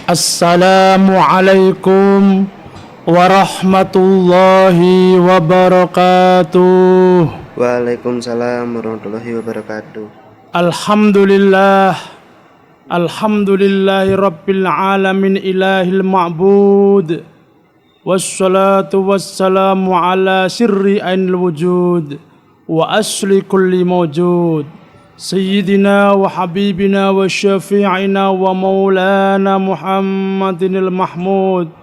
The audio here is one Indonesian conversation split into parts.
Assalamualaikum warahmatullahi wabarakatuh. Waalaikumsalam warahmatullahi wabarakatuh. Alhamdulillahi rabbil alamin ilahil ma'bud. Wassalatu wassalamu ala sirri ainil wujud wa asli kulli mawjud. Sayyidina wa habibina wa syafi'ina wa maulana Muhammadinil Mahmud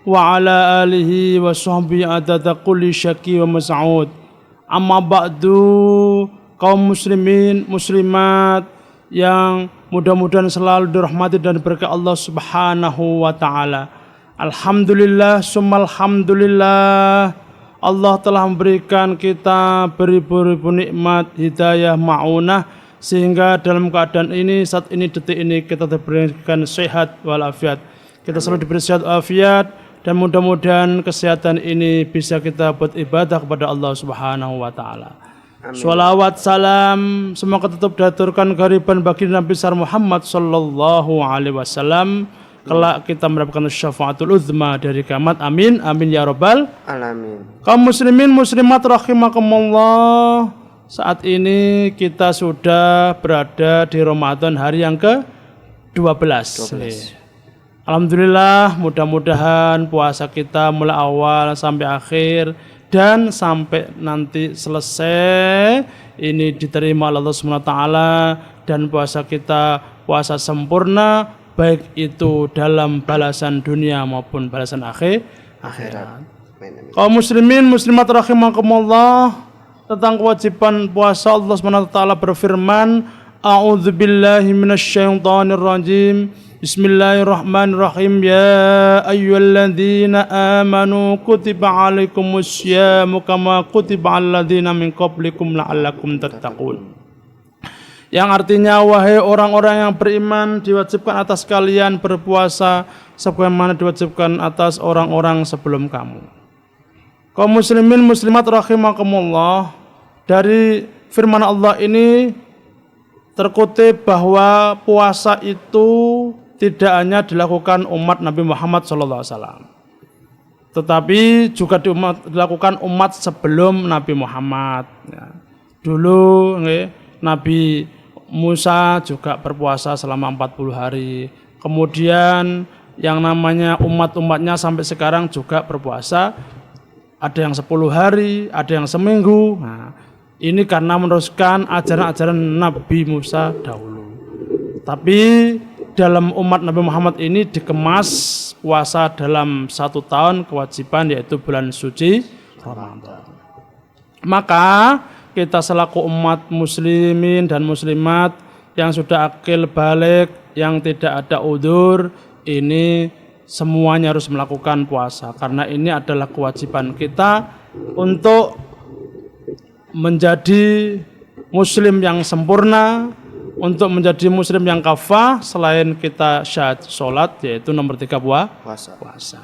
wa ala alihi wa sahbihi adada kulli syaki wa mas'ud. Amma ba'du, kaum muslimin muslimat yang mudah-mudahan selalu dirahmati dan berkah Allah Subhanahu wa taala. Alhamdulillah summa alhamdulillah, Allah telah memberikan kita beribu-ribu nikmat, hidayah, ma'unah, sehingga dalam keadaan ini, saat ini, detik ini kita diberikan sehat walafiat. Kita selalu diberi sehat walafiat, dan mudah-mudahan kesehatan ini bisa kita buat ibadah kepada Allah Subhanahu wa taala. Sholawat salam semoga tetap diaturkan kehariban bagi Nabi besar Muhammad sallallahu alaihi wasallam. Kelak kita mendapatkan syafaatul uzma dari kiamat. Amin amin ya rabbal alamin. Kaum muslimin muslimat rahimakumullah, saat ini kita sudah berada di Ramadan hari yang ke-12. Alhamdulillah, mudah-mudahan puasa kita mulai awal sampai akhir dan sampai nanti selesai ini diterima oleh Allah SWT, dan puasa kita puasa sempurna, baik itu dalam balasan dunia maupun balasan akhirat. Kaum muslimin muslimat rahimakumullah, tentang kewajiban puasa Allah SWT berfirman, A'udzubillahi minasyaitonirrajim. Bismillahirrahmanirrahim. Ya ayyuhalladzina amanu kutiba alaikumusyamu kama kutiba aladzina min qablikum la'allakum tattaqun. Yang artinya, wahai orang-orang yang beriman, diwajibkan atas kalian berpuasa sebagaimana diwajibkan atas orang-orang sebelum kamu. Kaum muslimin muslimat rahimakumullah, dari firman Allah ini terkutip bahwa puasa itu tidak hanya dilakukan umat Nabi Muhammad SAW, tetapi juga dilakukan umat sebelum Nabi Muhammad. Dulu Nabi Musa juga berpuasa selama 40 hari. Kemudian yang namanya umat-umatnya sampai sekarang juga berpuasa. Ada yang 10 hari, ada yang seminggu. Ini karena meneruskan ajaran-ajaran Nabi Musa dahulu. Tapi dalam umat Nabi Muhammad ini dikemas puasa dalam 1 tahun kewajiban, yaitu bulan suci Ramadan. Maka kita selaku umat muslimin dan muslimat yang sudah akil balik, yang tidak ada udzur, ini semuanya harus melakukan puasa, karena ini adalah kewajiban kita untuk menjadi muslim yang sempurna, untuk menjadi muslim yang kafah. Selain kita syahad sholat, yaitu nomor 3 puasa.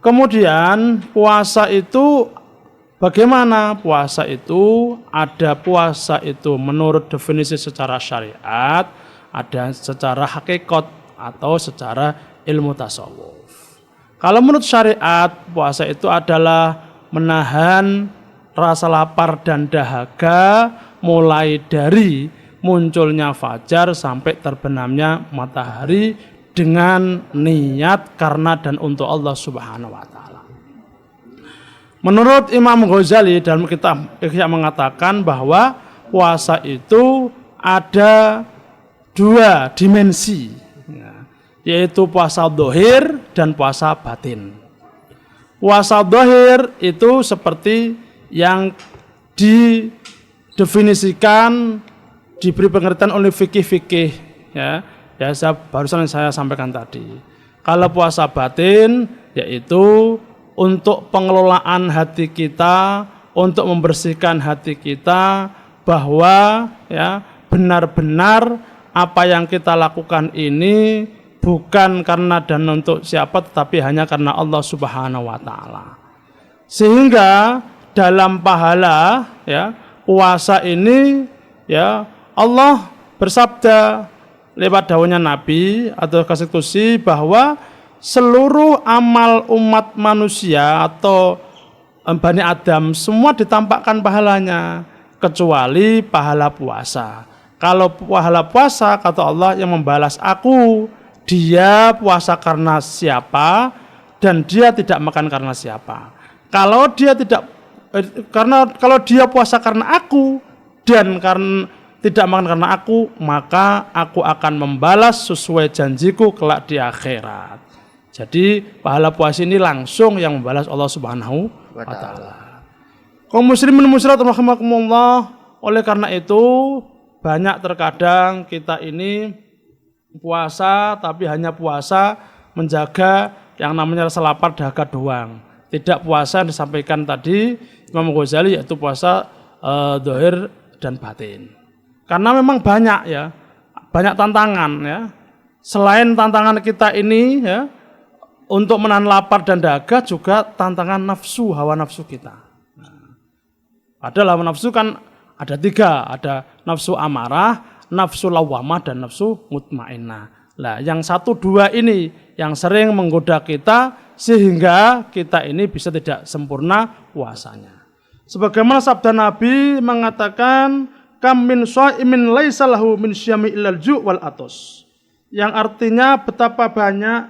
Kemudian puasa itu bagaimana? Puasa itu ada puasa itu menurut definisi secara syariat, ada secara hakikat atau secara ilmu tasawuf. Kalau menurut syariat, puasa itu adalah menahan rasa lapar dan dahaga mulai dari munculnya fajar sampai terbenamnya matahari dengan niat karena dan untuk Allah Subhanahu wa taala. Menurut Imam Ghazali dalam kitab Ihya mengatakan bahwa puasa itu ada 2 dimensi, yaitu puasa dzahir dan puasa batin. Puasa dzahir itu seperti yang didefinisikan, diberi pengertian oleh fikih-fikih, barusan saya sampaikan tadi. Kalau puasa batin, yaitu untuk pengelolaan hati kita, untuk membersihkan hati kita, bahwa benar-benar apa yang kita lakukan ini bukan karena dan untuk siapa, tetapi hanya karena Allah Subhanahu wa taala. Sehingga dalam pahala puasa ini Allah bersabda, lewat dawuhnya Nabi atau konstitusi bahwa seluruh amal umat manusia atau Bani Adam semua ditampakkan pahalanya kecuali pahala puasa. Kalau pahala puasa kata Allah yang membalas aku, dia puasa karena siapa dan dia tidak makan karena siapa. Kalau dia kalau dia puasa karena aku dan karena tidak makan karena aku, maka aku akan membalas sesuai janjiku kelak di akhirat. Jadi pahala puasa ini langsung yang membalas Allah Subhanahu wa taala. Kaum muslimin muslimat rahimakumullah, oleh karena itu banyak terkadang kita ini puasa tapi hanya puasa menjaga yang namanya rasa lapar dahaga doang. Tidak puasa yang disampaikan tadi Imam Ghazali, yaitu puasa zahir dan batin. Karena memang banyak ya, banyak tantangan ya. Selain tantangan kita ini ya, untuk menahan lapar dan dahaga juga tantangan nafsu, hawa nafsu kita. Padahal hawa nafsu kan ada 3, ada nafsu amarah, nafsu lawamah, dan nafsu mutmainnah. Nah, yang 1, 2 ini yang sering menggoda kita sehingga kita ini bisa tidak sempurna puasanya. Sebagaimana sabda Nabi mengatakan, kam min shaimin laisa lahu min syami illal ju' wal atos. Yang artinya betapa banyak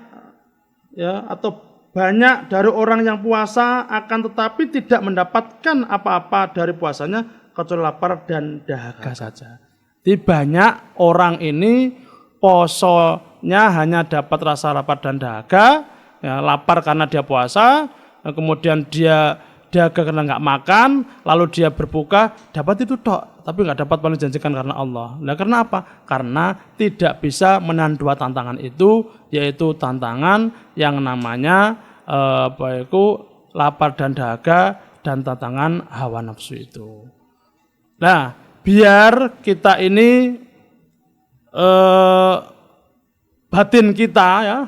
ya, atau banyak dari orang yang puasa akan tetapi tidak mendapatkan apa-apa dari puasanya kecuali lapar dan dahaga saja. Di banyak orang ini posonya hanya dapat rasa lapar dan dahaga, ya, lapar karena dia puasa, kemudian dia dahaga karena nggak makan, lalu dia berbuka dapat itu tok, tapi nggak dapat paling janjikan karena Allah. Nah, karena apa? Karena tidak bisa menahan 2 tantangan itu, yaitu tantangan yang namanya lapar dan dahaga dan tantangan hawa nafsu itu. Nah, biar kita ini batin kita ya,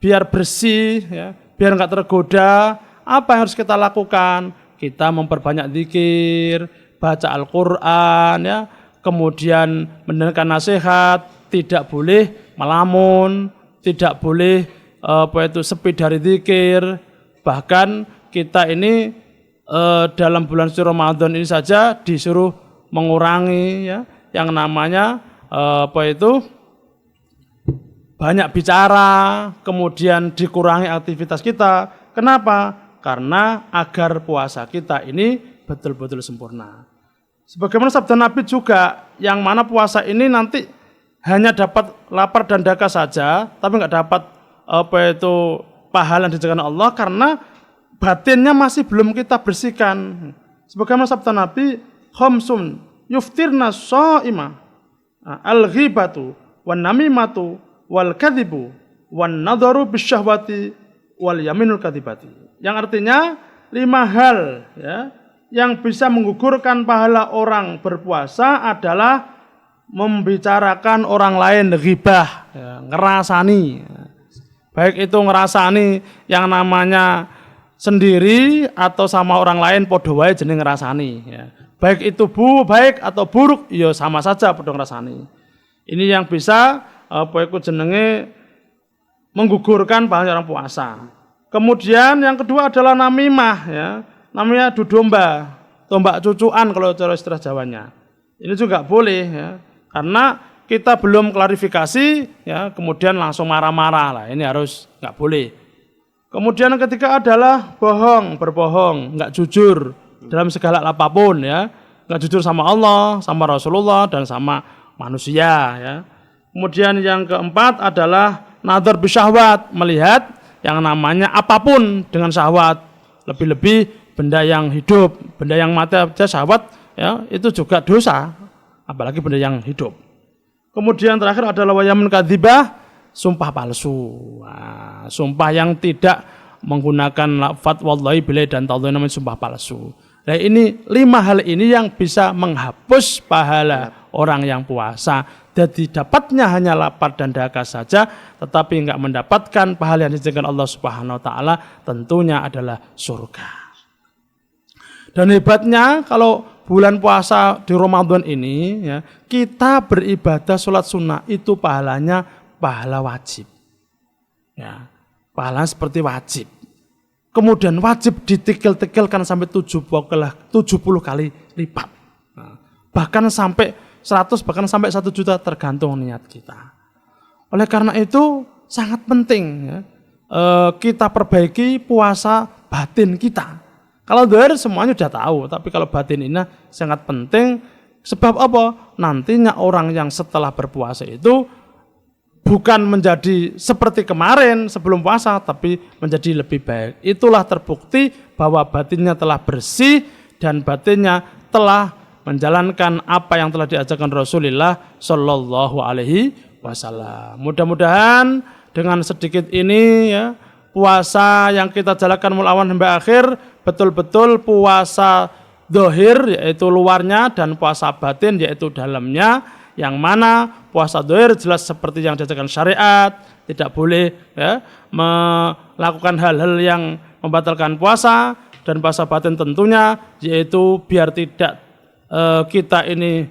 biar bersih ya, biar nggak tergoda, apa yang harus kita lakukan? Kita memperbanyak zikir, baca Al-Quran ya, kemudian mendengarkan nasihat, tidak boleh melamun, tidak boleh sepi dari zikir. Bahkan kita ini dalam bulan suci Ramadan ini saja disuruh mengurangi ya yang namanya banyak bicara, kemudian dikurangi aktivitas kita. Kenapa? Karena agar puasa kita ini betul-betul sempurna. Sebagaimana sabda Nabi juga, yang mana puasa ini nanti hanya dapat lapar dan dahaga saja, tapi nggak dapat pahala yang dijanjikan Allah karena batinnya masih belum kita bersihkan. Sebagaimana sabda Nabi, khamsun yuftirna shaima, al-ghibatu wan namimatu wal kadhibu wan nadharu bisyahwati wal yaminul kadhibati. Yang artinya 5 hal ya yang bisa menggugurkan pahala orang berpuasa adalah membicarakan orang lain, ghibah, ya, ngerasani. Baik itu ngerasani yang namanya sendiri atau sama orang lain padha wae jeneng ngerasani ya. Baik itu baik atau buruk ya sama saja padha ngrasani. Ini yang bisa jenenge menggugurkan pahala orang puasa. Kemudian yang kedua adalah namimah ya. Namanya adu domba, tombak cucuan kalau cara istilah Jawanya. Ini juga boleh ya. Karena kita belum klarifikasi ya, kemudian langsung marah-marah lah. Ini harus nggak boleh. Kemudian yang ketiga adalah berbohong, nggak jujur dalam segala apapun ya. Nggak jujur sama Allah, sama Rasulullah dan sama manusia ya. Kemudian yang keempat adalah nadhar bisyahwat, melihat yang namanya apapun dengan syahwat, lebih-lebih benda yang hidup, benda yang mati aja syahwat ya, itu juga dosa, apalagi benda yang hidup. Kemudian terakhir adalah wayamun kadzibah, sumpah palsu. Nah, sumpah yang tidak menggunakan lafaz wallahi billahi dan ta'ala, namanya sumpah palsu. Nah, ini 5 hal ini yang bisa menghapus pahala orang yang puasa. Jadi dapatnya hanya lapar dan dahaga saja, tetapi enggak mendapatkan pahala yang dijanjikan Allah Subhanahu wa taala, tentunya adalah surga. Dan hebatnya kalau bulan puasa di Ramadan ini ya, kita beribadah sholat sunnah itu pahalanya pahala wajib. Ya, pahala seperti wajib. Kemudian wajib ditikil-tikilkan sampai 70 kali lipat. Nah, bahkan sampai 100, bahkan sampai 1 juta tergantung niat kita. Oleh karena itu sangat penting ya, kita perbaiki puasa batin kita. Kalau zahir semuanya sudah tahu, tapi kalau batin ini sangat penting. Sebab apa? Nantinya orang yang setelah berpuasa itu bukan menjadi seperti kemarin sebelum puasa, tapi menjadi lebih baik. Itulah terbukti bahwa batinnya telah bersih dan batinnya telah menjalankan apa yang telah diajarkan Rasulullah Shallallahu Alaihi Wasallam. Mudah-mudahan dengan sedikit ini ya, puasa yang kita jalankan mulai awal sampai akhir betul-betul puasa zahir yaitu luarnya dan puasa batin yaitu dalamnya, yang mana puasa zahir jelas seperti yang diajarkan syariat, tidak boleh ya, melakukan hal-hal yang membatalkan puasa, dan puasa batin tentunya yaitu biar tidak kita ini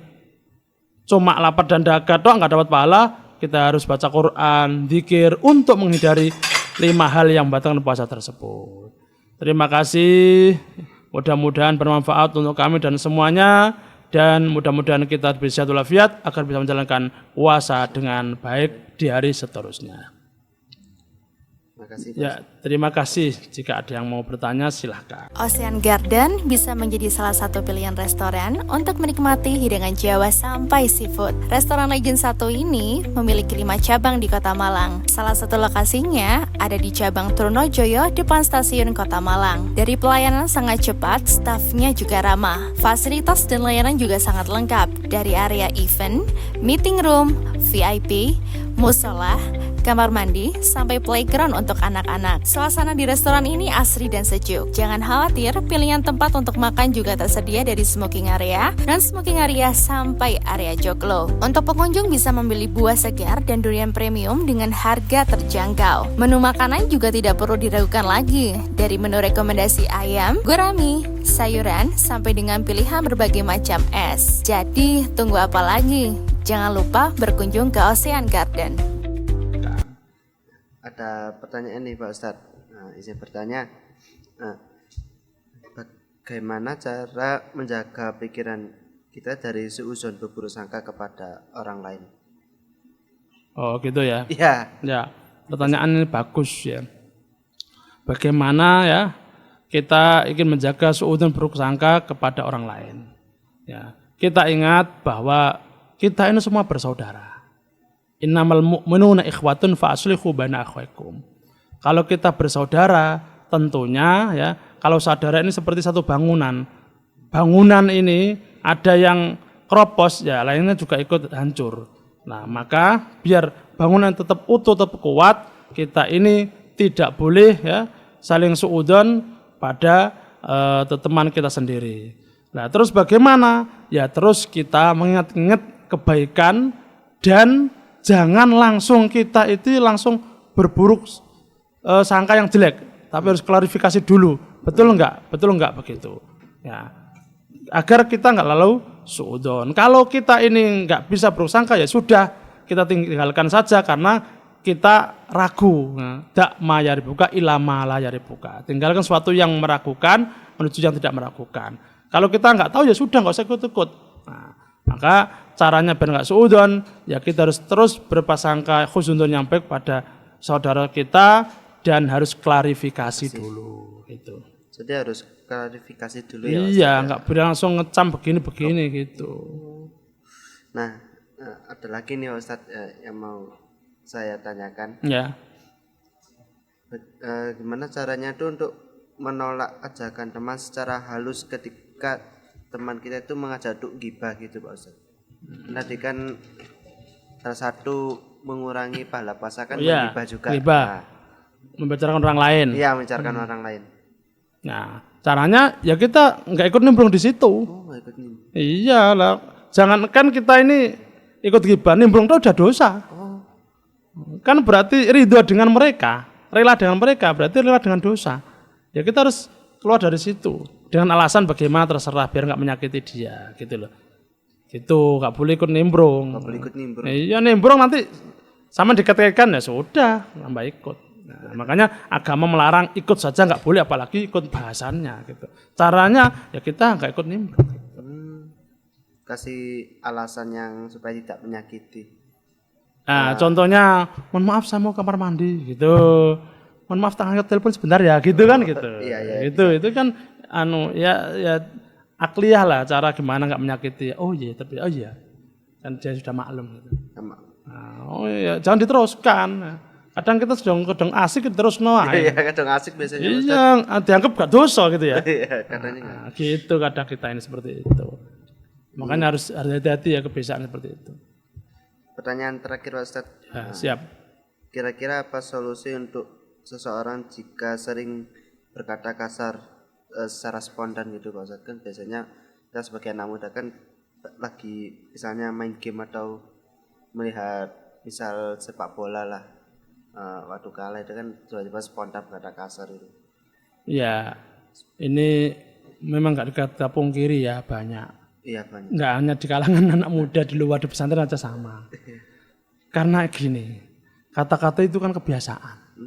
cuma lapar dan dahaga doang nggak dapat pahala, kita harus baca Quran, zikir untuk menghindari 5 hal yang membatalkan puasa tersebut. Terima kasih, mudah-mudahan bermanfaat untuk kami dan semuanya, dan mudah-mudahan kita bisa sehat walafiat agar bisa menjalankan puasa dengan baik di hari seterusnya. Ya, terima kasih. Jika ada yang mau bertanya silahkan. Ocean Garden bisa menjadi salah satu pilihan restoran untuk menikmati hidangan Jawa sampai seafood. Restoran Legend 1 ini memiliki 5 cabang di Kota Malang. Salah satu lokasinya ada di cabang Trunojoyo depan stasiun Kota Malang. Dari pelayanan sangat cepat, stafnya juga ramah. Fasilitas dan layanan juga sangat lengkap, dari area event, meeting room, VIP, musola, kamar mandi, sampai playground untuk anak-anak. Suasana di restoran ini asri dan sejuk. Jangan khawatir, pilihan tempat untuk makan juga tersedia dari smoking area, non-smoking area, sampai area joglo. Untuk pengunjung bisa membeli buah segar dan durian premium dengan harga terjangkau. Menu makanan juga tidak perlu diragukan lagi. Dari menu rekomendasi ayam, gurami, sayuran, sampai dengan pilihan berbagai macam es. Jadi, tunggu apa lagi? Jangan lupa berkunjung ke Ocean Garden. Ada pertanyaan nih Pak Ustadz. Nah, izin bertanya, bagaimana cara menjaga pikiran kita dari suudzon berburuk sangka kepada orang lain? Oh gitu ya? Iya. Ya, pertanyaan ini bagus ya. Bagaimana ya kita ingin menjaga suudzon buruk sangka kepada orang lain? Ya, kita ingat bahwa kita ini semua bersaudara. Innamal mu'minuna ikhwatun fa aslihu baina akhwaikum. Kalau kita bersaudara, tentunya ya, kalau saudara ini seperti satu bangunan. Bangunan ini ada yang keropos, ya lainnya juga ikut hancur. Nah, maka biar bangunan tetap utuh, tetap kuat, kita ini tidak boleh ya saling suudzon pada teman kita sendiri. Nah, terus bagaimana? Ya terus kita mengingat-ingat kebaikan, dan jangan langsung kita itu langsung berburuk sangka yang jelek, tapi harus klarifikasi dulu, betul enggak begitu ya, agar kita enggak lalu suudzon. Kalau kita ini enggak bisa buruk sangka, ya sudah, kita tinggalkan saja karena kita ragu. Dak ma yaribuka ila ma la yaribuka, tinggalkan sesuatu yang meragukan menuju yang tidak meragukan. Kalau kita enggak tahu, ya sudah, enggak usah ikut-ikut. Nah, maka caranya biar nggak suudzon, ya kita harus terus berprasangka husnuzon yang baik pada saudara kita, dan harus klarifikasi dulu gitu. Jadi harus klarifikasi dulu ya. Iya, nggak boleh langsung ngecam begini gitu. Nah, ada lagi nih Ustadz yang mau saya tanyakan. Ya. Gimana caranya tuh untuk menolak ajakan teman secara halus ketika teman kita itu mengajak untuk gibah gitu Pak Ustadz. Tadi kan salah satu mengurangi pahala puasa kan menggibah juga. Gibah. Nah, Membicarakan orang lain. iya, membicarakan orang lain. Nah, caranya ya kita nggak ikut nimbrung di situ. Oh, nggak ikut nimbrung. Iya lah. Jangan kan kita ini ikut gibah, nimbrung itu udah dosa. Oh. Kan berarti ridho dengan mereka, rela dengan mereka, berarti rela dengan dosa. Ya kita harus keluar dari situ. dengan alasan bagaimana terserah biar nggak menyakiti dia gitu loh. Gitu, nggak boleh ikut nimbrung. Nggak boleh ikut nimbrung. Iya nimbrung nanti sama diketekan ya sudah nambah ikut. Nah, makanya agama melarang ikut saja nggak boleh apalagi ikut bahasannya gitu. Caranya ya kita nggak ikut nimbrung. Kasih alasan yang supaya tidak menyakiti. Nah, contohnya, mohon maaf saya mau kamar mandi gitu. Mohon maaf tangan telepon sebentar ya, gitu kan gitu. Iya, itu kan ya akliyah lah cara gimana nggak menyakiti. Oh iya, tapi oh iya. Kan dia sudah maklum gitu. Nah, oh iya, jangan diteruskan. Kadang kita sedang asik terus Iya, kadang asik biasanya. Iya, dianggap gak dosa gitu ya. Iya, katanya. Nah, gitu kadang kita ini seperti itu. Makanya harus hati-hati ya kebiasaan seperti itu. Pertanyaan terakhir Pak Ustadz. Ya, siap. Kira-kira apa solusi untuk seseorang jika sering berkata kasar secara spontan gitu Pak Ustadz? Kan biasanya kita sebagai anak muda kan lagi misalnya main game atau melihat misal sepak bola lah, waktu kalah itu kan tiba-tiba spontan berkata kasar itu. Ya, ini memang nggak kita pungkiri ya banyak. Iya banyak. Nggak hanya di kalangan anak muda di luar di pesantren aja sama. Karena gini, kata-kata itu kan kebiasaan.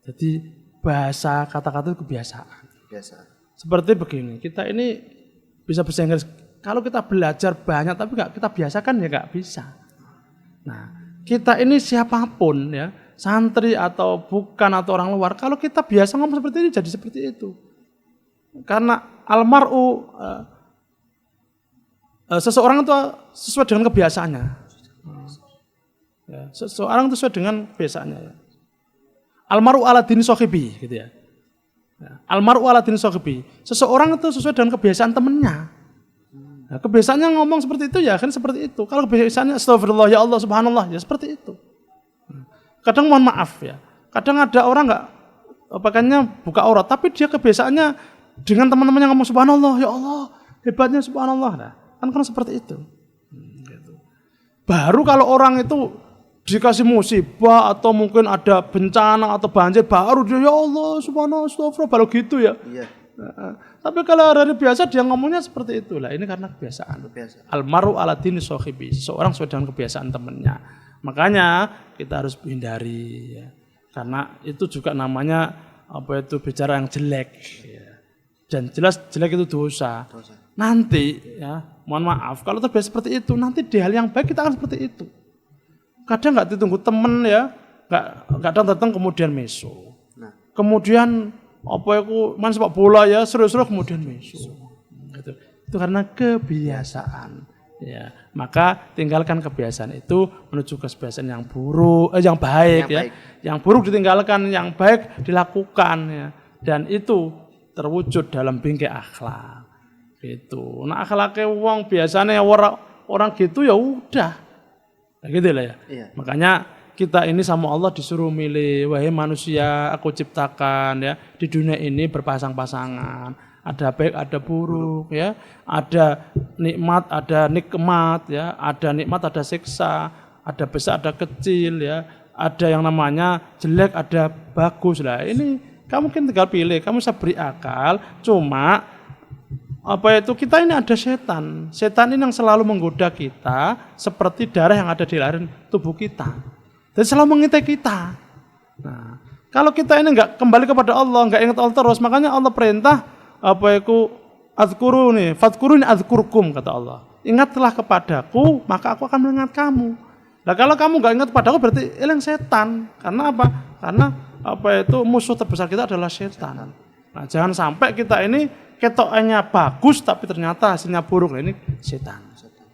Jadi bahasa kata-kata itu kebiasaan. Biasa. Seperti begini, kita ini bisa bahasa Inggris. Kalau kita belajar banyak tapi nggak kita biasakan ya nggak bisa. Nah, kita ini siapapun ya, santri atau bukan atau orang luar, kalau kita biasa ngomong seperti ini jadi seperti itu. Karena almar'u seseorang itu sesuai dengan kebiasaannya. Ya, seseorang itu sesuai dengan kebiasaannya. Ya. Almar'u ala dini sohibi, gitu ya. Almar'u ala dini sohibi. Seseorang itu sesuai dengan kebiasaan temannya. Nah, kebiasaannya ngomong seperti itu ya kan seperti itu. Kalau kebiasaannya astagfirullah ya Allah subhanallah ya seperti itu. Kadang mohon maaf ya. Kadang ada orang nggak pakainya buka aurat, tapi dia kebiasaannya dengan teman-temannya ngomong subhanallah ya Allah hebatnya subhanallah. Nah, kan seperti itu. Gitu. Baru kalau orang itu dikasih musibah atau mungkin ada bencana atau banjir baru dia ya Allah subhanallah astagfirullah baru gitu ya. Iya. Tapi kalau hari biasa dia ngomongnya seperti itulah. Ini karena kebiasaan. Almaru ala dini sohibi. Seorang sesuai dengan kebiasaan temannya. Makanya kita harus hindari. Ya. Karena itu juga namanya apa itu bicara yang jelek. Ya. Dan jelas jelek itu dosa. Nanti ya mohon maaf kalau terbiasa seperti itu nanti di hal yang baik kita akan seperti itu. Kadang nggak ditunggu temen ya, nggak datang kemudian meso. Kemudian apa itu main sepak bola ya seru-seru kemudian meso. Gitu. Itu karena kebiasaan. Ya, maka tinggalkan kebiasaan itu menuju kebiasaan yang buruk, yang baik ya. Yang buruk ditinggalkan, yang baik dilakukan ya. Dan itu terwujud dalam bingkai akhlak. Gitu. Nah akhlaknya wong biasanya orang gitu ya udah. Nah, gitu lah ya. Iya. Makanya kita ini sama Allah disuruh milih, wahai manusia aku ciptakan ya di dunia ini berpasang-pasangan. Ada baik, ada buruk ya. Ada nikmat, ada nikmat ya. Ada nikmat, ada siksa. Ada besar, ada kecil ya. Ada yang namanya jelek, ada bagus lah. Ini kamu mungkin tinggal pilih. Kamu bisa beri akal. Cuma apa itu kita ini ada setan. Setan ini yang selalu menggoda kita seperti darah yang ada di larin tubuh kita. Dan selalu mengintai kita. Nah, kalau kita ini enggak kembali kepada Allah, enggak ingat Allah terus, makanya Allah perintah apa itu adzkuruni, fadkuruni adzkurkum kata Allah. Ingatlah kepadaku, maka aku akan mengingat kamu. Nah, kalau kamu enggak ingat kepadaku berarti eling setan. Karena apa? Karena apa itu musuh terbesar kita adalah setan. Nah, jangan sampai kita ini ketokannya bagus tapi ternyata hasilnya buruk. Nah, ini setan.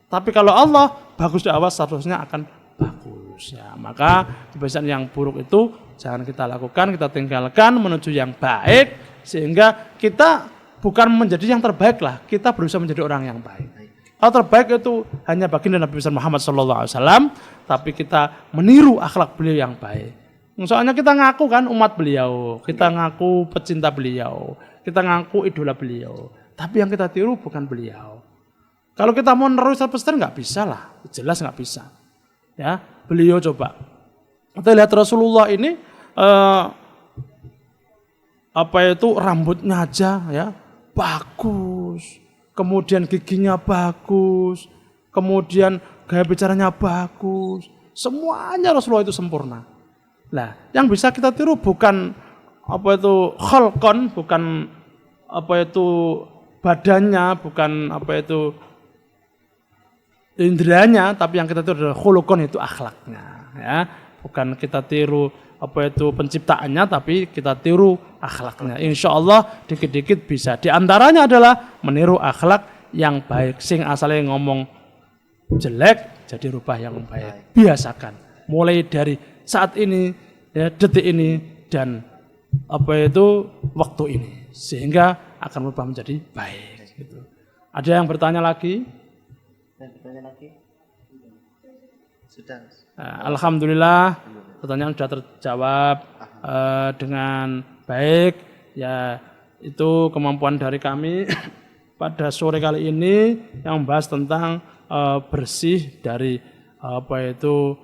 Tapi kalau Allah bagus di awal seterusnya akan bagus ya. Maka kebiasaan yang buruk itu jangan kita lakukan, kita tinggalkan menuju yang baik sehingga kita bukan menjadi yang terbaik lah, kita berusaha menjadi orang yang baik. Hal terbaik itu hanya baginda Nabi besar Muhammad SAW, tapi kita meniru akhlak beliau yang baik. Soalnya kita ngaku kan umat beliau, kita ngaku pecinta beliau, kita ngaku idola beliau, tapi yang kita tiru bukan beliau. Kalau kita mau niru 100% nggak bisa lah, jelas nggak bisa. Ya, beliau coba. Kita lihat Rasulullah ini apa itu rambutnya aja ya bagus, kemudian giginya bagus, kemudian gaya bicaranya bagus, semuanya Rasulullah itu sempurna. Nah, yang bisa kita tiru bukan apa itu khalqan, bukan apa itu badannya, bukan apa itu indranya, tapi yang kita tiru adalah khuluqan, itu akhlaknya, ya. Bukan kita tiru apa itu penciptaannya, tapi kita tiru akhlaknya. Insya Allah dikit-dikit bisa. Di antaranya adalah meniru akhlak yang baik. Sing asalnya ngomong jelek jadi rubah yang baik. Biasakan. Mulai dari saat ini, ya, detik ini, dan apa itu waktu ini, sehingga akan berubah menjadi baik. Gitu. Ada yang bertanya lagi? Sudah. Alhamdulillah, pertanyaan sudah terjawab dengan baik. Ya, itu kemampuan dari kami pada sore kali ini yang membahas tentang bersih dari apa itu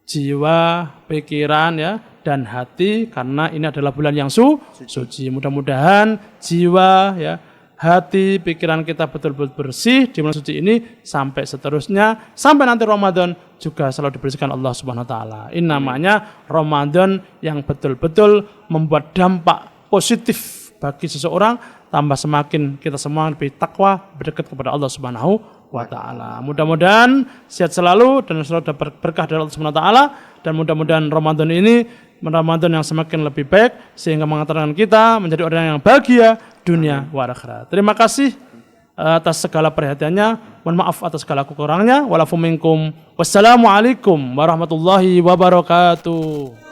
jiwa, pikiran, ya, dan hati, karena ini adalah bulan yang suci. Mudah-mudahan jiwa, ya, hati, pikiran kita betul-betul bersih di bulan suci ini sampai seterusnya, sampai nanti Ramadan juga selalu dibersihkan Allah Subhanahu wa taala. Ini namanya Ramadan yang betul-betul membuat dampak positif bagi seseorang, tambah semakin kita semua lebih takwa, berdekat kepada Allah Subhanahu wa taala. Mudah-mudahan sehat selalu dan selalu dapat berkah dari Allah Subhanahu wa taala, dan mudah-mudahan Ramadan ini Ramadan yang semakin lebih baik sehingga mengantarkan kita menjadi orang yang bahagia dunia wa akhirat. Terima kasih atas segala perhatiannya. Mohon maaf atas segala kekurangannya. Walafu minkum. Wassalamualaikum warahmatullahi wabarakatuh.